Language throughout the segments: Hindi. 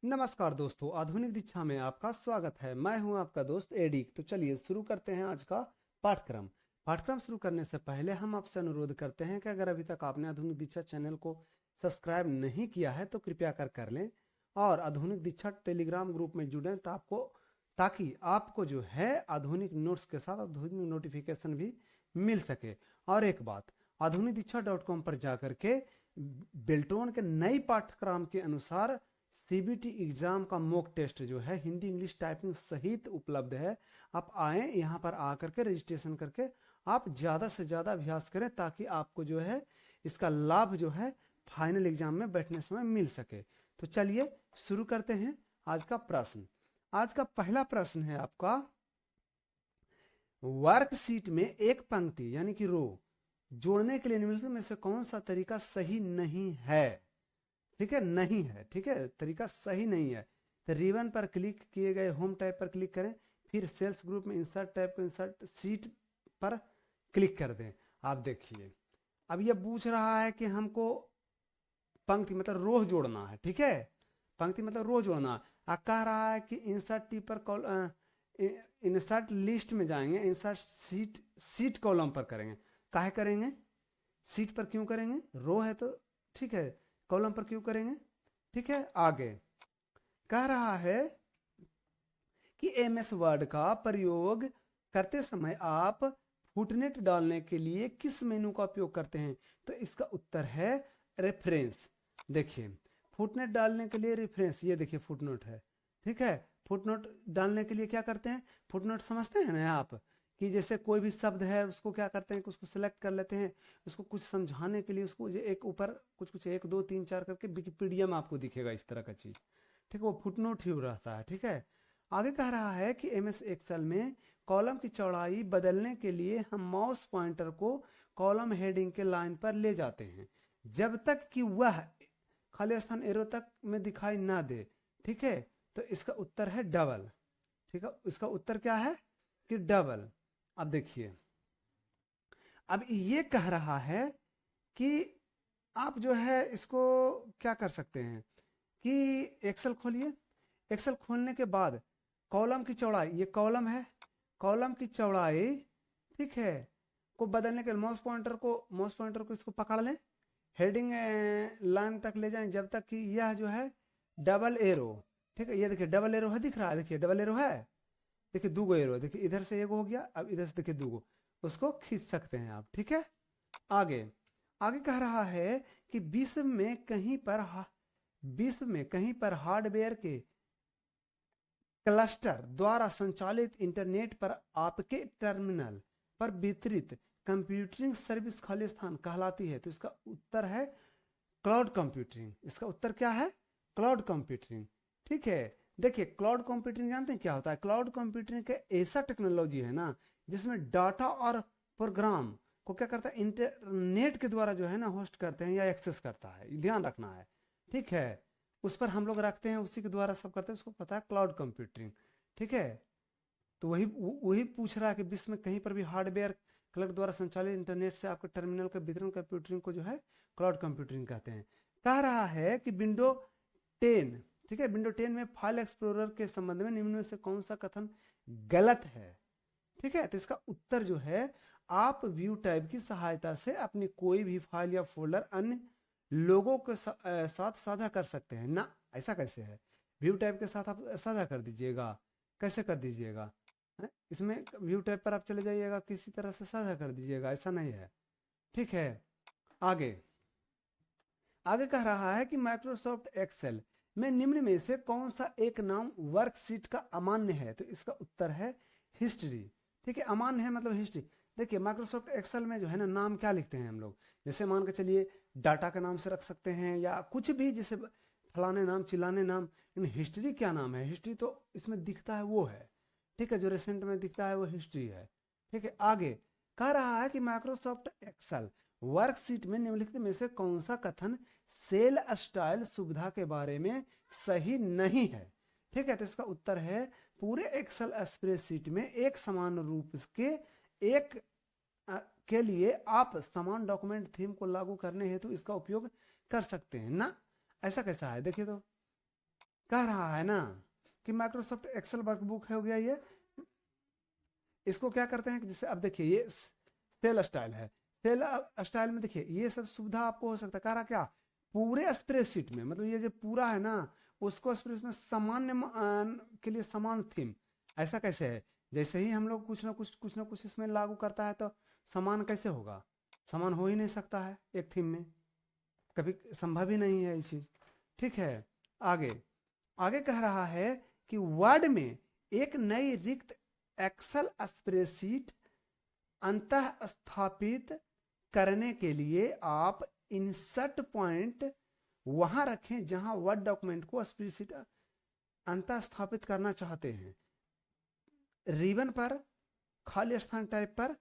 नमस्कार दोस्तों, आधुनिक दीक्षा में आपका स्वागत है। मैं हूं आपका दोस्त एडिक। तो चलिए शुरू करते हैं आज का पाठ्यक्रम। पाठ्यक्रम शुरू करने से पहले हम आपसे अनुरोध करते हैं कि अगर अभी तक आपने आधुनिक दीक्षा चैनल को सब्सक्राइब नहीं किया है तो कृपया कर लें और आधुनिक दीक्षा टेलीग्राम ग्रुप में जुड़ें ताकि आपको जो है आधुनिक नोट्स के साथ आधुनिक नोटिफिकेशन भी मिल सके। और एक बात, आधुनिक दीक्षा .com पर जाकर के बेल्टोन के नई पाठ्यक्रम के अनुसार सीबीटी एग्जाम का मॉक टेस्ट जो है हिंदी इंग्लिश टाइपिंग सहित उपलब्ध है। आप आए यहाँ पर आकर के रजिस्ट्रेशन करके आप ज़्यादा से ज़्यादा अभ्यास करें ताकि आपको जो है इसका लाभ जो है फाइनल एग्जाम में बैठने समय मिल सके। तो चलिए शुरू करते हैं आज का प्रश्न। आज का पहला प्रश्न है आपका, वर्कशीट में एक पंक्ति यानी कि रो जोड़ने के लिए निम्नलिखित में से कौन सा तरीका सही नहीं है? ठीक है, नहीं है। ठीक है, तरीका सही नहीं है। तो रिबन पर क्लिक किए गए होम टैब पर क्लिक करें, फिर सेल्स ग्रुप में इंसर्ट टैब को इंसर्ट सीट पर क्लिक कर दें। आप देखिए अब ये पूछ रहा है कि हमको पंक्ति मतलब रो जोड़ना है। ठीक है, पंक्ति मतलब रो जोड़ना। कह रहा है कि इंसर्ट टी पर इंसर्ट लिस्ट में जाएंगे, इंसर्ट सीट कॉलम पर करेंगे। काहे करेंगे? सीट पर क्यों करेंगे? रो है तो ठीक है, कॉलम पर क्यों करेंगे? ठीक है, आगे कह रहा है कि एमएस वर्ड का प्रयोग करते समय आप फुटनेट डालने के लिए किस मेनू का उपयोग करते हैं? तो इसका उत्तर है रेफरेंस। देखिए फुटनेट डालने के लिए रेफरेंस, ये देखिए फुटनोट है। ठीक है, फुटनोट डालने के लिए क्या करते हैं? फुटनोट समझते हैं ना आप, कि जैसे कोई भी शब्द है उसको क्या करते हैं कि उसको सिलेक्ट कर लेते हैं, उसको कुछ समझाने के लिए उसको एक ऊपर कुछ 1 2 3 4 करके विकिपीडिया में आपको दिखेगा इस तरह का चीज। ठीक है, वो फुटनोट ही रहता है। ठीक है, आगे कह रहा है कि एमएस एक्सेल में कॉलम की चौड़ाई बदलने के लिए हम माउस पॉइंटर को कॉलम हेडिंग के लाइन पर ले जाते हैं जब तक कि वह खाली स्थान एरो तक में दिखाई ना दे। ठीक है, तो इसका उत्तर है डबल। ठीक है, इसका उत्तर क्या है कि डबल। अब देखिए, अब ये कह रहा है कि आप जो है इसको क्या कर सकते हैं कि एक्सेल खोलिए। एक्सेल खोलने के बाद कॉलम की चौड़ाई, ये कॉलम है, कॉलम की चौड़ाई ठीक है को बदलने के लिए माउस पॉइंटर को इसको पकड़ लें, हेडिंग लाइन तक ले जाएं जब तक कि यह जो है डबल एरो। ठीक है, ये देखिए डबल एरो है, दिख रहा है, देखिए डबल एरो है, देखिए 2 एरो, देखिए इधर से 1 हो गया, अब इधर से देखिए 2, उसको खींच सकते हैं आप। ठीक है, आगे आगे कह रहा है कि विश्व में कहीं पर हार्डवेयर के क्लस्टर द्वारा संचालित इंटरनेट पर आपके टर्मिनल पर वितरित कंप्यूटिंग सर्विस खाली स्थान कहलाती है। तो इसका उत्तर है क्लाउड कंप्यूटिंग। इसका उत्तर क्या है? Cloud computing. ठीक है, देखिए क्लाउड कंप्यूटिंग जानते हैं क्या होता है? क्लाउड कंप्यूटिंग का ऐसा टेक्नोलॉजी है ना जिसमें डाटा और प्रोग्राम को क्या करता है, इंटरनेट के द्वारा जो है ना होस्ट करते हैं या एक्सेस करता है, ध्यान रखना है। ठीक है, उस पर हम लोग रखते हैं, उसी के द्वारा सब करते हैं, उसको पता है क्लाउड कंप्यूटिंग। ठीक है, तो वही वही पूछ रहा है कि विश्व में कहीं पर भी हार्डवेयर क्लर्क द्वारा संचालित इंटरनेट से आपके टर्मिनल के वितरण कंप्यूटिंग को जो है क्लाउड कंप्यूटिंग कहते हैं। कह रहा है कि विंडो 10, ठीक है, विंडो 10 में फाइल एक्सप्लोरर के संबंध में निम्न में से कौन सा कथन गलत है? ठीक है, तो इसका उत्तर जो है, आप व्यू टैब की सहायता से अपनी कोई भी फाइल या फोल्डर अन्य लोगों के साथ साझा कर सकते हैं ना। ऐसा कैसे है? व्यू टैब के साथ आप साझा कर दीजिएगा, कैसे कर दीजिएगा? इसमें व्यू टैब पर आप चले जाइएगा, किसी तरह से साझा कर दीजिएगा, ऐसा नहीं है। ठीक है, आगे आगे कह रहा है कि माइक्रोसॉफ्ट एक्सेल में निम्न में से कौन सा एक नाम वर्कशीट का अमान्य है? तो इसका उत्तर है हिस्ट्री। ठीक है, अमान्य है मतलब हिस्ट्री। देखिए माइक्रोसॉफ्ट एक्सेल में जो है ना नाम क्या लिखते हैं हम लोग, जैसे मान के चलिए डाटा का नाम से रख सकते हैं या कुछ भी, जैसे फलाने नाम चिल्लाने नाम। लेकिन हिस्ट्री क्या नाम है? हिस्ट्री तो इसमें दिखता है वो है। ठीक है, जो रिसेंट में दिखता है वो हिस्ट्री है। ठीक है, आगे कह रहा है कि माइक्रोसॉफ्ट एक्सेल वर्कशीट में निम्नलिखित में से कौन सा कथन सेल स्टाइल सुविधा के बारे में सही नहीं है? ठीक है, तो इसका उत्तर है पूरे एक्सेल स्प्रेडशीट में एक समान रूप के एक के लिए आप समान डॉक्यूमेंट थीम को लागू करने हेतु इसका उपयोग कर सकते हैं ना। ऐसा कैसा है? देखिए तो कह रहा है ना कि माइक्रोसॉफ्ट एक्सेल वर्कबुक हो गया ये, इसको क्या करते हैं कि जैसे अब देखिए ये सेल स्टाइल है, सेल स्टाइल में देखिए ये सब सुविधा आपको हो सकता है। कह रहा क्या, पूरे स्प्रेडशीट में, मतलब ये जो पूरा है ना उसको स्प्रेडशीट में सामान्य के लिए समान थीम, ऐसा कैसे है, जैसे ही हम लोग कुछ ना कुछ इसमें लागू करता है तो समान कैसे होगा, समान हो ही नहीं सकता है एक थीम में, कभी संभव ही नहीं है ये चीज। ठीक है, आगे आगे कह रहा है कि वर्ड में एक नई रिक्त एक्सेल स्प्रेडशीट अंतः स्थापित करने के लिए आप इंसर्ट पॉइंट वहां रखें जहां वर्ड डॉक्यूमेंट को स्प्रेडशीट अंतः स्थापित करना चाहते हैं। रिबन पर खाली स्थान टाइप पर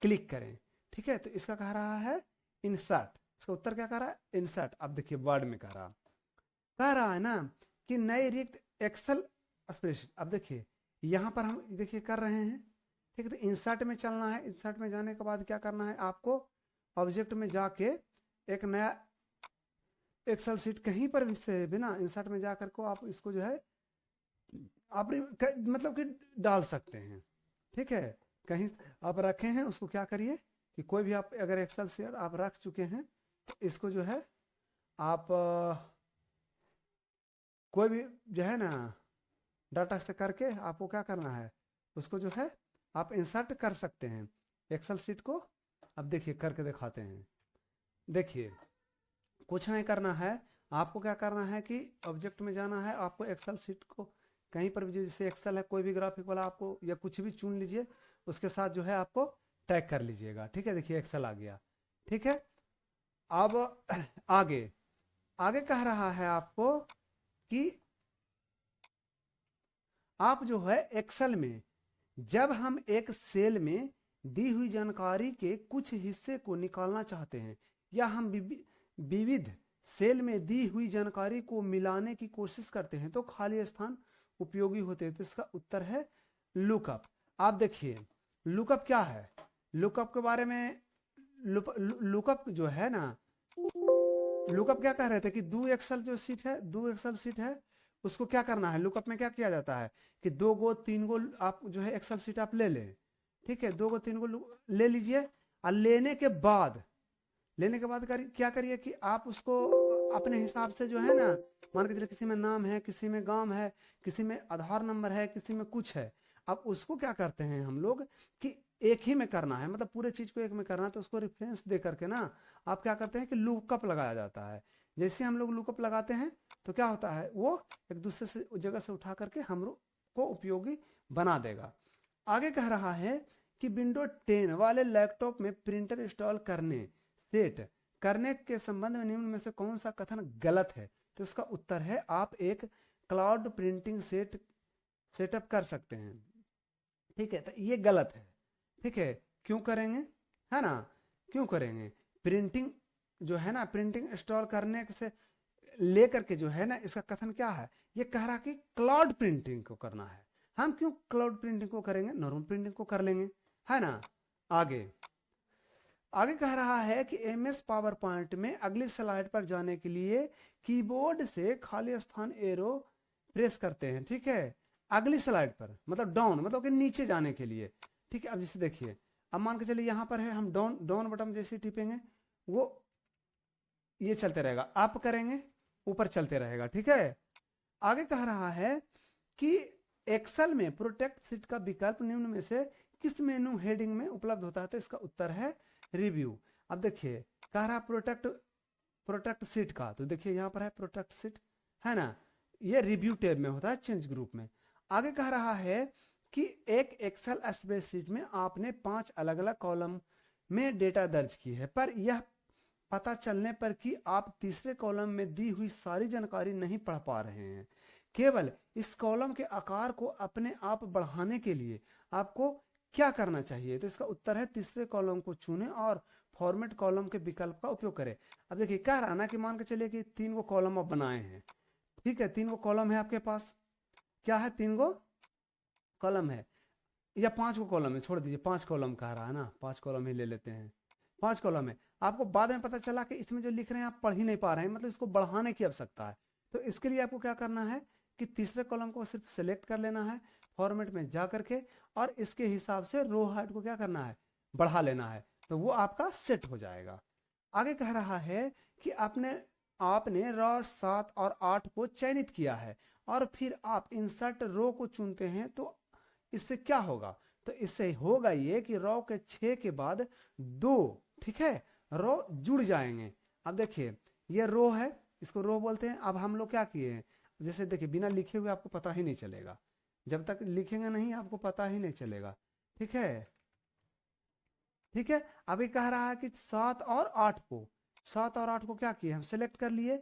क्लिक करें। ठीक है, तो इसका कह रहा है इंसर्ट, इसका उत्तर क्या कह रहा है, इंसर्ट। अब देखिए वर्ड में कह रहा है ना कि नई रिक्त एक्सेल स्प्रेडशीट। अब देखिए यहां पर हम देखिए कर रहे हैं। ठीक है, तो इंसर्ट में चलना है, इंसर्ट में जाने के बाद क्या करना है आपको, ऑब्जेक्ट में जाके एक नया एक्सेल शीट कहीं पर भी से बिना इंसर्ट में जाकर को आप इसको जो है आप मतलब कि डाल सकते हैं। ठीक है, कहीं आप रखे हैं उसको क्या करिए कि कोई भी आप अगर एक्सेल शीट आप रख चुके हैं तो इसको जो है आप कोई भी जो है ना डाटा से करके आपको क्या करना है, उसको जो है आप इंसर्ट कर सकते हैं एक्सेल शीट को। अब देखिए करके दिखाते हैं। देखिए कुछ नहीं करना है, आपको क्या करना है कि ऑब्जेक्ट में जाना है, आपको एक्सेल शीट को कहीं पर भी जैसे एक्सेल है कोई भी ग्राफिक वाला आपको या कुछ भी चुन लीजिए, उसके साथ जो है आपको टैग कर लीजिएगा। ठीक है, देखिए एक्सेल आ गया। ठीक है, अब आगे आगे कह रहा है आपको कि आप जो है एक्सेल में जब हम एक सेल में दी हुई जानकारी के कुछ हिस्से को निकालना चाहते हैं या हम विविध सेल में दी हुई जानकारी को मिलाने की कोशिश करते हैं तो खाली स्थान उपयोगी होते हैं। तो इसका उत्तर है लुकअप। आप देखिए लुकअप क्या है, लुकअप के बारे में लुकअप जो है ना, लुकअप क्या कह रहे थे कि दो एक्सेल शीट है उसको क्या करना है, लुकअप में क्या किया जाता है कि 2 गो 3 गो आप जो है एक्सेल शीट आप ले लें। ठीक है, 2 गो 3 गो ले लीजिए और लेने के बाद क्या करिए कि आप उसको अपने हिसाब से जो है ना, मान के चलिए किसी में नाम है, किसी में गांव है, किसी में आधार नंबर है, किसी में कुछ है। अब उसको क्या करते हैं हम लोग कि एक ही में करना है, मतलब पूरे चीज को एक में करना है, तो उसको रेफरेंस दे करके ना आप क्या करते हैं कि लुकअप लगाया जाता है। जैसे हम लोग लुकअप लगाते हैं तो क्या होता है, वो एक दूसरे से जगह से उठा करके हम लोग को उपयोगी बना देगा। आगे कह रहा है कि विंडो 10 वाले लैपटॉप में प्रिंटर इंस्टॉल सेट करने के संबंध में निम्न में से कौन सा कथन गलत है। तो इसका उत्तर है आप एक क्लाउड प्रिंटिंग सेटअप कर सकते हैं। ठीक है, तो ये गलत है। ठीक है, क्यों करेंगे, है ना, क्यों करेंगे, प्रिंटिंग जो है ना, प्रिंटिंग इंस्टॉल करने से लेकर के जो है ना, इसका कथन क्या है, ये कह रहा कि क्लाउड प्रिंटिंग को करना है। हम क्यों क्लाउड प्रिंटिंग को करेंगे, नॉर्मल प्रिंटिंग को कर लेंगे, है ना। आगे कह रहा है कि एमएस पावर पॉइंट में अगली स्लाइड पर जाने के लिए कीबोर्ड से खाली स्थान एरो प्रेस करते हैं। ठीक है, अगली स्लाइड पर मतलब डाउन, मतलब कि नीचे जाने के लिए। ठीक है, अब जैसे देखिए, अब मान के चलिए यहां पर है, हम डाउन बटन जैसे टिपेंगे वो ये चलते रहेगा, अप करेंगे ऊपर चलते रहेगा। ठीक है, आगे कह रहा है कि एक्सेल में प्रोटेक्ट शीट का विकल्प निम्न में से किस मेनू हेडिंग में उपलब्ध होता है। तो इसका उत्तर है रिव्यू। अब देखिए कह रहा प्रोटेक्ट शीट का, तो देखिए यहां पर है प्रोटेक्ट शीट, है ना, ये रिव्यू टैब में होता है, चेंज ग्रुप में। आगे कह रहा है कि एक एक्सेल स्प्रेडशीट में आपने 5 अलग अलग कॉलम में डेटा दर्ज की है, पर यह पता चलने पर कि आप तीसरे कॉलम में दी हुई सारी जानकारी नहीं पढ़ पा रहे हैं। केवल इस कॉलम के आकार को अपने आप बढ़ाने के लिए आपको क्या करना चाहिए। तो इसका उत्तर है तीसरे कॉलम को चुनें और फॉर्मेट कॉलम के विकल्प का उपयोग करें। अब देखिए कह रहा ना कि मान के चलिए कि 3 गो कॉलम आप बनाए हैं। ठीक है, 3 गो कॉलम है आपके पास, क्या है, 3 गो कॉलम है या 5 गो कॉलम है, छोड़ दीजिए, 5 कॉलम कह रहा है ना, 5 कॉलम ही ले लेते हैं। 5 कॉलम है, आपको बाद में पता चला कि इसमें जो लिख रहे हैं आप पढ़ ही नहीं पा रहे हैं, मतलब इसको बढ़ाने की आवश्यकता है। तो इसके लिए आपको क्या करना है कि तीसरे कॉलम को सिर्फ सेलेक्ट कर लेना है फॉर्मेट में जा करके, और इसके हिसाब से रो हाइट को क्या करना है, बढ़ा लेना है, तो वो आपका सेट हो जाएगा। आगे कह रहा है कि आपने रो 7 और 8 को चयनित किया है और फिर आप इंसर्ट रो को चुनते हैं, तो इससे क्या होगा, तो इससे होगा ये कि रो के 6 के बाद 2, ठीक है, रो जुड़ जाएंगे। अब देखिए ये रो है, इसको रो बोलते हैं। अब हम लोग क्या किए हैं, जैसे देखिए बिना लिखे हुए आपको पता ही नहीं चलेगा, जब तक लिखेंगे नहीं आपको पता ही नहीं चलेगा, ठीक है, ठीक है। अभी कह रहा है कि 7 और 8 को क्या किए, हम सेलेक्ट कर लिए।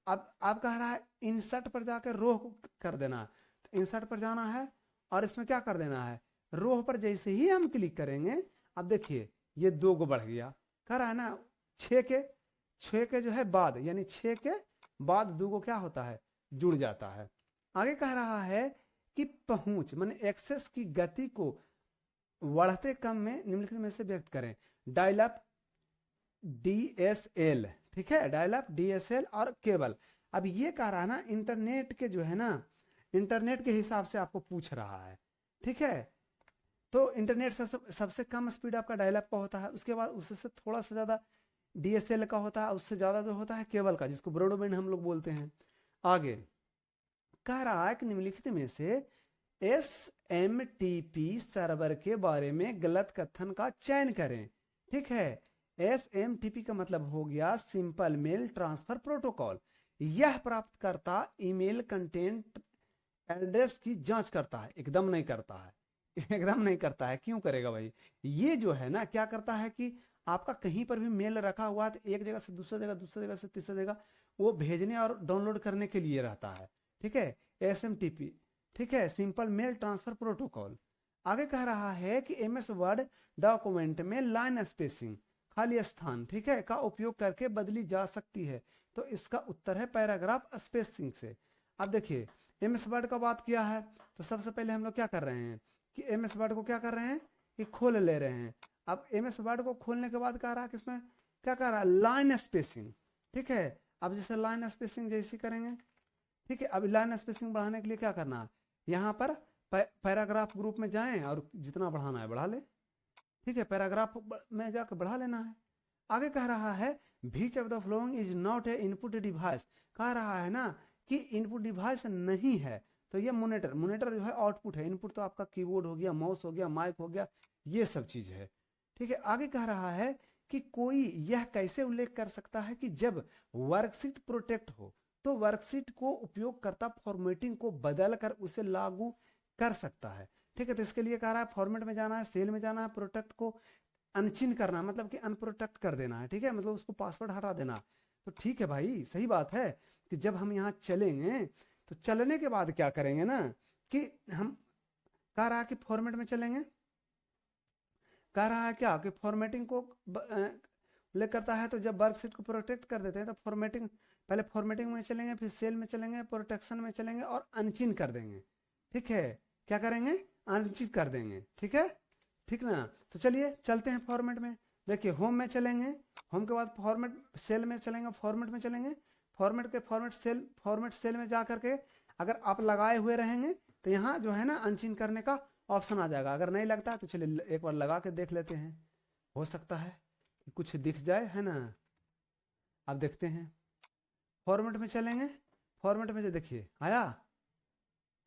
अब कह रहा है इंसर्ट पर जाकर रो कर देना, तो इंसर्ट पर जाना है और इसमें क्या कर देना है, रो पर जैसे ही हम क्लिक करेंगे, अब देखिए ये 2 को बढ़ गया, कह रहा है ना 6 के जो है बाद, यानी 6 के बाद 2 को क्या होता है, जुड़ जाता है। आगे कह रहा है कि पहुंच माने एक्सेस की गति को बढ़ते क्रम में निम्नलिखित में से व्यक्त करें। डायल अप, DSL, ठीक है, डायल अप, DSL और केबल। अब ये कह रहा है ना इंटरनेट के जो है ना, इंटरनेट के हिसाब से आपको पूछ रहा है, ठीक है। तो इंटरनेट सबसे कम स्पीड आपका डायल अप का होता है, उसके बाद उससे थोड़ा सा ज्यादा DSL का होता है, उससे ज्यादा जो होता है केबल का, जिसको ब्रॉडबैंड हम लोग बोलते हैं। आगे कह रहा है कि निम्नलिखित में से SMTP सर्वर के बारे में गलत कथन का चयन करें, ठीक है। SMTP का मतलब हो गया सिंपल मेल ट्रांसफर प्रोटोकॉल। यह प्राप्तकर्ता ईमेल कंटेंट एड्रेस की जांच करता है, एकदम नहीं करता है, एकदम नहीं करता है। क्यों करेगा भाई, ये जो है ना क्या करता है कि आपका कहीं पर भी मेल रखा हुआ है तो एक जगह से दूसरी जगह, दूसरी जगह से तीसरी जगह वो भेजने और डाउनलोड करने के लिए रहता है, ठीक है, SMTP, ठीक है, सिंपल मेल ट्रांसफर प्रोटोकॉल। आगे कह रहा है कि MS वर्ड डॉक्यूमेंट में लाइन स्पेसिंग, खाली स्थान, ठीक है, का उपयोग करके बदली जा सकती है, तो इसका उत्तर है पैराग्राफ स्पेसिंग से। अब देखिए MS वर्ड का बात किया है, तो सबसे पहले हम लोग क्या कर रहे हैं कि MS वर्ड को क्या कर रहे हैं कि खोल ले रहे हैं। अब MS वर्ड को खोलने के बाद कह रहा है कि इसमें क्या कर रहा है, लाइन स्पेसिंग, ठीक है। अब जैसे लाइन स्पेसिंग जैसी करेंगे, ठीक है। अब लाइन स्पेसिंग बढ़ाने के लिए क्या करना है, यहाँ पर पैराग्राफ ग्रुप में जाएं और जितना बढ़ाना है बढ़ा ले, ठीक है, पैराग्राफ में जाकर बढ़ा लेना है। आगे कह रहा है which of the following is not a input device, कह रहा है ना कि इनपुट डिवाइस नहीं है, तो ये मॉनिटर जो है आउटपुट है, इनपुट तो आपका कीबोर्ड हो गया, माउस हो गया, माइक हो गया, ये सब चीज है, ठीक है। आगे कह रहा है कि कोई यह कैसे उल्लेख कर सकता है कि जब वर्कशीट प्रोटेक्ट हो तो वर्कशीट को उपयोगकर्ता फॉर्मेटिंग को बदल कर उसे लागू कर सकता है, ठीक है। तो इसके लिए कह रहा है फॉर्मेट में जाना है, सेल में जाना है, प्रोटेक्ट को अनचिन करना, मतलब कि अनप्रोटेक्ट कर देना है, ठीक है, मतलब उसको पासवर्ड हटा देना। तो ठीक है भाई, सही बात है कि जब हम यहाँ चलेंगे तो चलने के बाद क्या करेंगे ना कि हम कह रहा है कि फॉर्मेट में चलेंगे, कह रहा है क्या कि फॉर्मेटिंग को उल्लेख करता है, तो जब वर्कशीट को प्रोटेक्ट कर देते हैं तो फॉर्मेटिंग, पहले फॉर्मेटिंग में चलेंगे, फिर सेल में चलेंगे, प्रोटेक्शन में चलेंगे और अनचिन कर देंगे, ठीक है। क्या करेंगे, अनचिन कर देंगे, ठीक है, ठीक ना। तो चलिए चलते हैं फॉर्मेट में। देखिए होम में चलेंगे, होम के बाद फॉर्मेट सेल में चलेंगे, फॉर्मेट में चलेंगे, फॉर्मेट सेल में जा करके अगर आप लगाए हुए रहेंगे तो यहाँ जो है ना अनचिन करने का ऑप्शन आ जाएगा। अगर नहीं लगता तो चलिए एक बार लगा के देख लेते हैं, हो सकता है कि कुछ दिख जाए, है ना। अब देखते हैं, फॉर्मेट में चलेंगे, फॉर्मेट में जो देखिए आया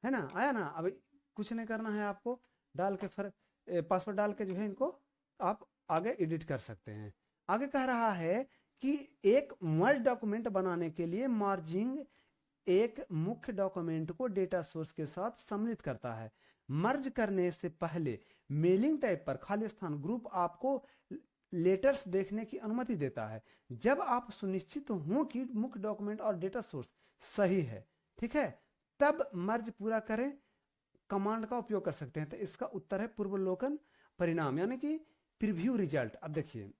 है ना, आया ना। अब कुछ नहीं करना है आपको, डाल के फिर पासवर्ड डाल के जो है इनको आप आगे एडिट कर सकते हैं। आगे कह रहा है कि एक मर्ज डॉक्यूमेंट बनाने के लिए मार्जिंग एक मुख्य डॉक्यूमेंट को डेटा सोर्स के साथ सम्मिलित करता है। मर्ज करने से पहले मेलिंग टाइप पर खाली स्थान ग्रुप आपको लेटर्स देखने की अनुमति देता है जब आप सुनिश्चित हो कि मुख्य डॉक्यूमेंट और डेटा सोर्स सही है, ठीक है, तब मर्ज पूरा करें कमांड का उपयोग कर सकते हैं। तो इसका उत्तर है पूर्वावलोकन परिणाम, यानी कि प्रीव्यू रिजल्ट। अब देखिए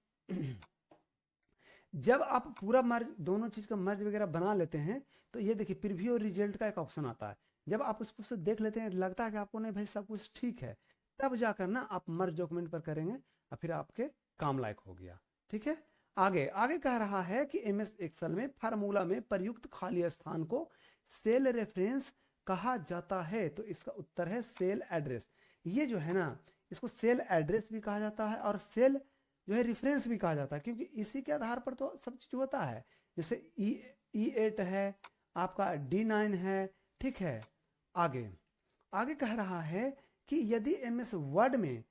जब आप पूरा मर्ज, दोनों चीज का मर्ज वगैरह बना लेते हैं तो ये देखिए प्रीव्यू और रिजल्ट का एक ऑप्शन आता है। जब आप उसको देख लेते हैं, लगता है कि आपको नहीं भाई सब कुछ ठीक है, तब जाकर ना आप मर्ज डॉक्यूमेंट पर करेंगे और फिर आपके काम लायक हो गया, ठीक है। आगे कह रहा है कि MS एक्सेल में फार्मूला में प्रयुक्त खाली स्थान को सेल रेफरेंस कहा जाता है? तो इसका उत्तर है सेल एड्रेस। ये जो है ना, इसको सेल एड्रेस भी कहा जाता है और सेल जो है रेफरेंस भी कहा जाता है, क्योंकि इसी के आधार पर तो सब चीज होता है। जैसे E8 है, आपका D9 है, ठीक है। आगे आगे कह रहा है कि यदि MS वर्ड में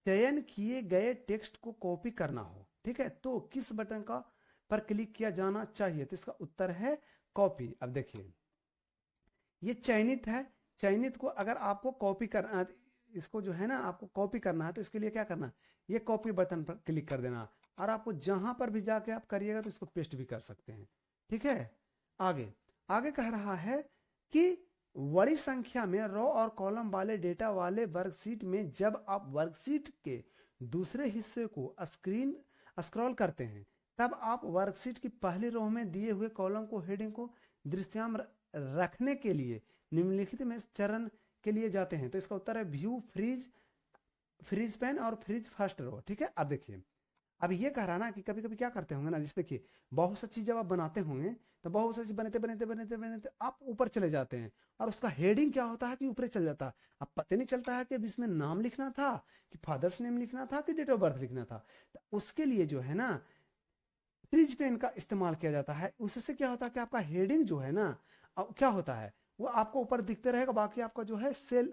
चयन किए गए टेक्स्ट को कॉपी करना हो, ठीक है, तो किस बटन का पर क्लिक किया जाना चाहिए? तो इसका उत्तर है कॉपी। अब देखिए, ये चयनित है, चयनित को अगर आपको कॉपी करना, इसको जो है ना आपको कॉपी करना है, तो इसके लिए क्या करना, ये कॉपी बटन पर क्लिक कर देना, और आपको जहां पर भी जाके आप करिएगा तो इसको पेस्ट भी कर सकते हैं, ठीक है। आगे आगे कह रहा है कि बड़ी संख्या में रो और कॉलम वाले डेटा वाले वर्कशीट में जब आप वर्कशीट के दूसरे हिस्से को स्क्रॉल करते हैं, तब आप वर्कशीट की पहली रो में दिए हुए कॉलम को हेडिंग को दृश्यमान रखने के लिए निम्नलिखित में चरण के लिए जाते हैं। तो इसका उत्तर है व्यू, फ्रीज पेन और फ्रीज फर्स्ट रो, ठीक है। अब देखिए, अब ये कह रहा ना कि कभी कभी क्या करते होंगे ना, जैसे देखिए बहुत सा चीज जब आप बनाते होंगे तो बहुत सा चीज बनते बनते बनते बनते आप ऊपर चले जाते हैं, और उसका हेडिंग क्या होता है कि ऊपर चल जाता है। अब पता नहीं चलता है कि अब इसमें नाम लिखना था कि फादर्स नेम लिखना था कि डेट ऑफ बर्थ लिखना था। तो उसके लिए जो है ना फ्रीज पेन का इस्तेमाल किया जाता है। उससे क्या होता है कि आपका हेडिंग जो है ना क्या होता है, वो आपको ऊपर दिखते रहेगा, बाकी आपका जो है सेल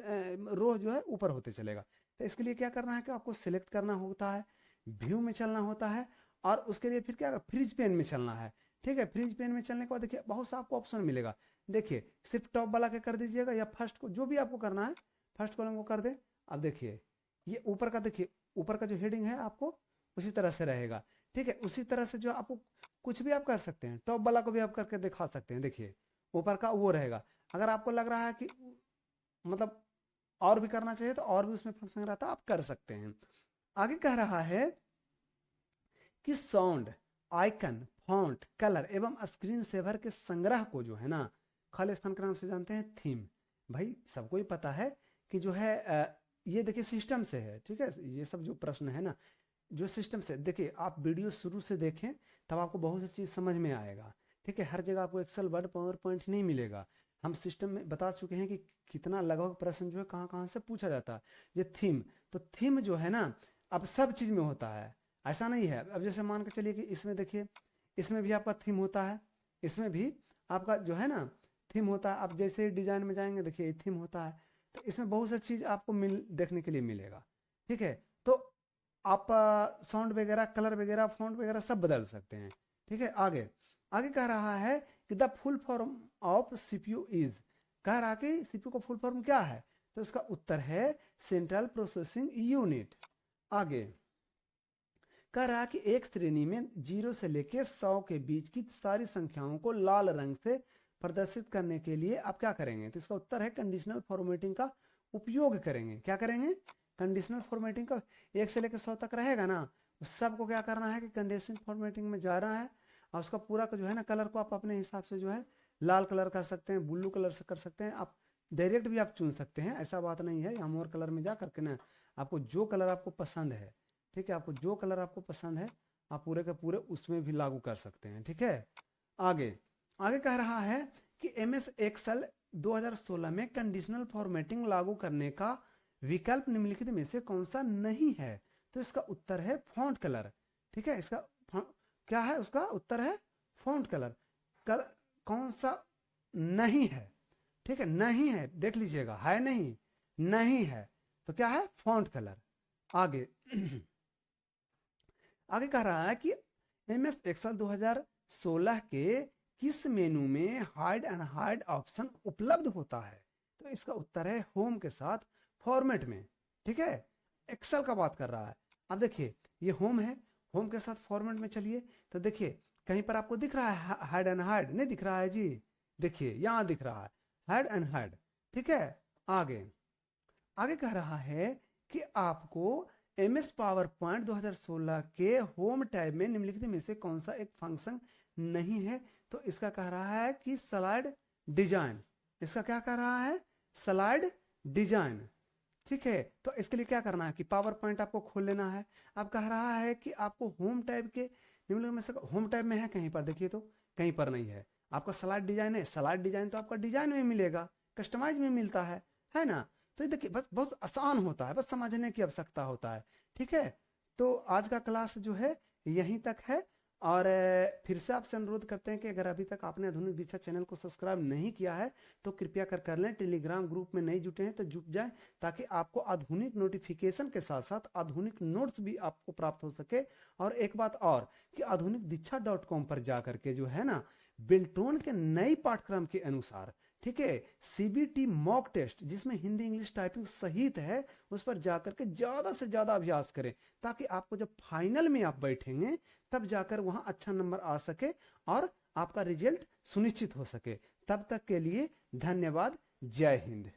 रो जो है ऊपर होते चलेगा। तो इसके लिए क्या करना है कि आपको सिलेक्ट करना होता है, व्यू में चलना होता है, और उसके लिए फिर क्या फ्रीज पेन में चलना है, ठीक है। फ्रीज पेन में चलने के बाद देखिए बहुत सा आपको ऑप्शन मिलेगा। देखिए सिर्फ टॉप वाला के कर दीजिएगा, या फर्स्ट को जो भी आपको करना है फर्स्ट कॉलम को कर दे। अब देखिए ये ऊपर का, देखिए ऊपर का जो हेडिंग है आपको उसी तरह से रहेगा, ठीक है। उसी तरह से जो आपको कुछ भी आप कर सकते हैं, टॉप वाला को भी आप करके दिखा सकते हैं। देखिए ऊपर का वो रहेगा। अगर आपको लग रहा है कि मतलब और भी करना चाहिए तो और भी उसमें फंक्शन रहता है, आप कर सकते हैं। आगे कह रहा है कि साउंड, आइकन, फॉन्ट, कलर एवं स्क्रीन सेवर के संग्रह को जो है ना खाली स्थान के नाम से जानते हैं थीम। भाई सबको ही पता है कि जो है ये देखिए सिस्टम से है, ठीक है। ये सब जो प्रश्न है ना जो सिस्टम से, देखिए आप वीडियो शुरू से देखें तब आपको बहुत सी चीज समझ में आएगा, ठीक है। हर जगह आपको एक्सेल, वर्ड, पावर पॉइंट नहीं मिलेगा। हम सिस्टम में बता चुके हैं कि कितना लगभग प्रश्न जो है कहाँ कहाँ से पूछा जाता है। ये थीम, तो थीम जो है ना अब सब चीज में होता है, ऐसा नहीं है। अब जैसे मान के चलिए कि इसमें देखिए, इसमें भी आपका थीम होता है, इसमें भी आपका जो है ना थीम होता है। आप जैसे डिजाइन में जाएंगे देखिए थीम होता है, तो इसमें बहुत सी चीज आपको देखने के लिए मिलेगा, ठीक है। तो आप साउंड वगैरह, कलर वगैरह, फॉन्ट वगैरह सब बदल सकते हैं, ठीक है। आगे आगे कह रहा है कि the full form of CPU is, कह रहा है कि सीपीयू का फुल फॉर्म क्या है? तो इसका उत्तर है सेंट्रल प्रोसेसिंग यूनिट। आगे कह रहा है कि एक श्रेणी में 0 से लेकर 100 के बीच की सारी संख्याओं को लाल रंग से प्रदर्शित करने के लिए आप क्या करेंगे? तो इसका उत्तर है कंडीशनल फॉर्मेटिंग का उपयोग करेंगे। क्या करेंगे? कंडीशनल फॉर्मेटिंग का। 1 से लेकर 100 तक रहेगा ना, उस सबको क्या करना है कि कंडीशनल फॉर्मेटिंग में जा रहा है, और उसका पूरा का जो है ना कलर को आप अपने हिसाब से जो है लाल कलर कर सकते हैं, ब्लू कलर से कर सकते हैं, आप डायरेक्ट भी आप चुन सकते हैं, ऐसा बात नहीं है। यहाँ मोर कलर में जा करके ना आपको जो कलर आपको पसंद है, ठीक है, आपको जो कलर आपको पसंद है आप पूरे के पूरे उसमें भी लागू कर सकते हैं, ठीक है। आगे आगे कह रहा है कि MS एक्सेल 2016 में कंडीशनल फॉर्मेटिंग लागू करने का विकल्प निम्नलिखित में से कौन सा नहीं है? तो इसका उत्तर है फॉन्ट कलर, ठीक है। इसका क्या है? उसका उत्तर है फॉन्ट कलर। कौन सा नहीं है? ठीक है, नहीं है, देख लीजिएगा, है नहीं, नहीं है, तो क्या है? Font colour. आगे आगे कह रहा है कि MS एक्सेल 2016 के किस मेनू में हाइड एंड हाइड ऑप्शन उपलब्ध होता है? तो इसका उत्तर है होम के साथ फॉर्मेट में, ठीक है। एक्सेल का बात कर रहा है। अब देखिए ये होम है, होम के साथ फॉर्मेट में चलिए तो देखिए कहीं पर आपको दिख रहा है हाइड एंड हाइड? नहीं दिख रहा है जी, देखिए यहां दिख रहा है हाइड एंड हाइड, ठीक है। आगे आगे कह रहा है कि आपको MS पावर पॉइंट 2016 के होम टैब में निम्नलिखित में से कौन सा एक फंक्शन नहीं है? तो इसका कह रहा है कि स्लाइड डिजाइन। इसका क्या कह रहा है? स्लाइड डिजाइन, ठीक है। तो इसके लिए क्या करना है कि पावर पॉइंट आपको खोल लेना है। अब कह रहा है कि आपको होम टैब के निम्नलिखित में से होम टैब में है कहीं पर? देखिए तो कहीं पर नहीं है। आपका स्लाइड डिजाइन है, स्लाइड डिजाइन तो आपका डिजाइन में मिलेगा, कस्टमाइज में मिलता है ना। तो ये देखिए बस बहुत आसान होता है, बस समझने की आवश्यकता होता है। ठीक है, तो आज का क्लास जो है यहीं तक है। और फिर से आपसे अनुरोध करते हैं कि अगर अभी तक आपने आधुनिक दीक्षा चैनल को सब्सक्राइब नहीं किया है तो कृपया कर लें। टेलीग्राम ग्रुप में नहीं जुटे हैं तो जुट जाएं, ताकि आपको आधुनिक नोटिफिकेशन के साथ साथ आधुनिक नोट्स भी आपको प्राप्त हो सके। और एक बात और कि आधुनिक दीक्षा .com पर जाकर के जो है ना, बेल्ट्रॉन के नई पाठ्यक्रम के अनुसार, ठीक है, सीबीटी मॉक टेस्ट जिसमें हिंदी इंग्लिश टाइपिंग सहित है, उस पर जाकर के ज्यादा से ज्यादा अभ्यास करें, ताकि आपको जब फाइनल में आप बैठेंगे तब जाकर वहां अच्छा नंबर आ सके और आपका रिजल्ट सुनिश्चित हो सके। तब तक के लिए धन्यवाद। जय हिंद।